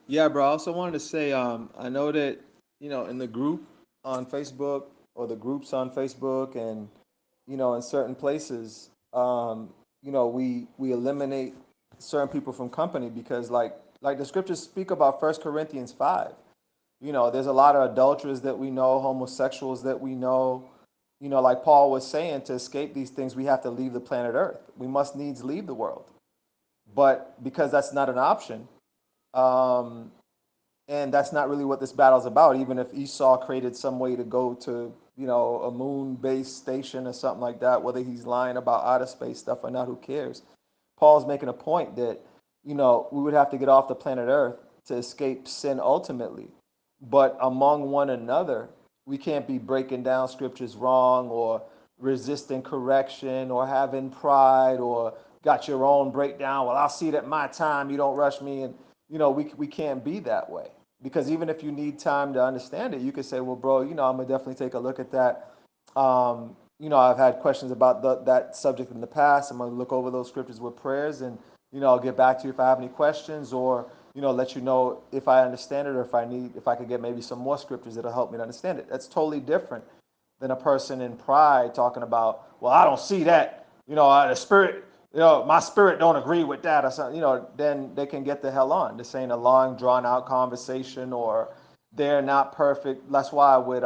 Yeah, bro. I also wanted to say, I know that, in the group on Facebook or the groups on Facebook and, in certain places, we eliminate certain people from company because like the scriptures speak about First Corinthians 5. There's a lot of adulterers that we know, homosexuals that we know. Like Paul was saying, to escape these things, we have to leave the planet Earth. We must needs leave the world. But because that's not an option, um, and that's not really what this battle's about. Even if Esau created some way to go to, a moon-based station or something like that, whether he's lying about outer space stuff or not, who cares? Paul's making a point that, we would have to get off the planet Earth to escape sin ultimately. But among one another, we can't be breaking down scriptures wrong or resisting correction or having pride or got your own breakdown. Well, I'll see it at my time. You don't rush me. And, we can't be that way. Because even if you need time to understand it, you could say, well, bro, I'm going to definitely take a look at that. I've had questions about that subject in the past. I'm going to look over those scriptures with prayers and, I'll get back to you if I have any questions or, let you know if I understand it or if I could get maybe some more scriptures that'll help me to understand it. That's totally different than a person in pride talking about, well, I don't see that, the spirit, my spirit don't agree with that or something, then they can get the hell on. This ain't a long, drawn out conversation or they're not perfect. That's why with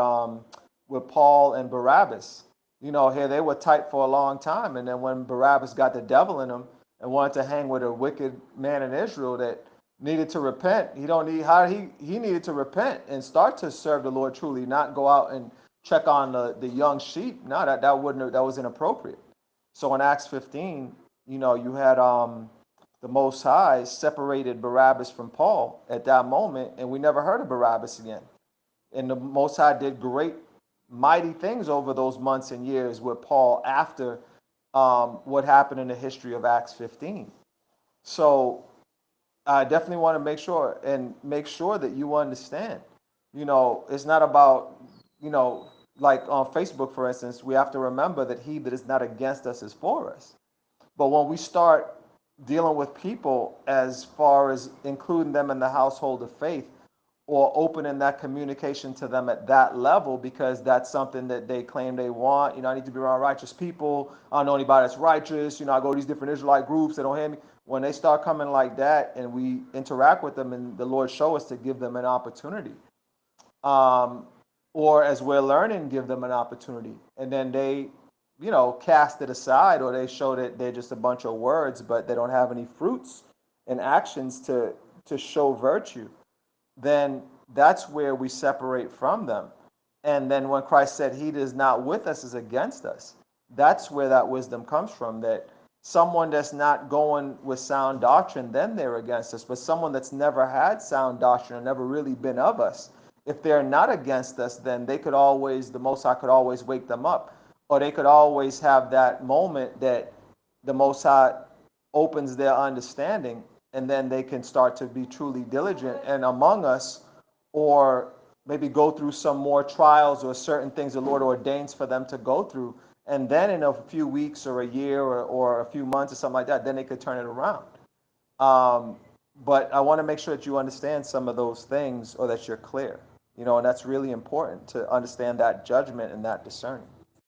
Paul and Barabbas, here they were tight for a long time. And then when Barabbas got the devil in him and wanted to hang with a wicked man in Israel that needed to repent, he don't need how he needed to repent and start to serve the Lord truly, not go out and check on the young sheep. No, that was inappropriate. So in Acts 15, you had the Most High separated Barabbas from Paul at that moment, and we never heard of Barabbas again. And the Most High did great, mighty things over those months and years with Paul after what happened in the history of Acts 15. So I definitely want to make sure that you understand. It's not about, like on Facebook, for instance, we have to remember that he that is not against us is for us. But when we start dealing with people as far as including them in the household of faith or opening that communication to them at that level because that's something that they claim they want. I need to be around righteous people. I don't know anybody that's righteous. I go to these different Israelite groups. They don't hear me. When they start coming like that and we interact with them and the Lord show us to give them an opportunity, um, or as we're learning, give them an opportunity. And then they, cast it aside or they show that they're just a bunch of words, but they don't have any fruits and actions to show virtue. Then that's where we separate from them. And then when Christ said he is not with us is against us, that's where that wisdom comes from. That someone that's not going with sound doctrine, then they're against us. But someone that's never had sound doctrine or never really been of us, if they're not against us, then the Most High could always wake them up. Or they could always have that moment that the Most High opens their understanding and then they can start to be truly diligent and among us, or maybe go through some more trials or certain things the Lord ordains for them to go through. And then in a few weeks or a year or a few months or something like that, then they could turn it around. Um, but I want to make sure that you understand some of those things or that you're clear, and that's really important to understand that judgment and that discerning.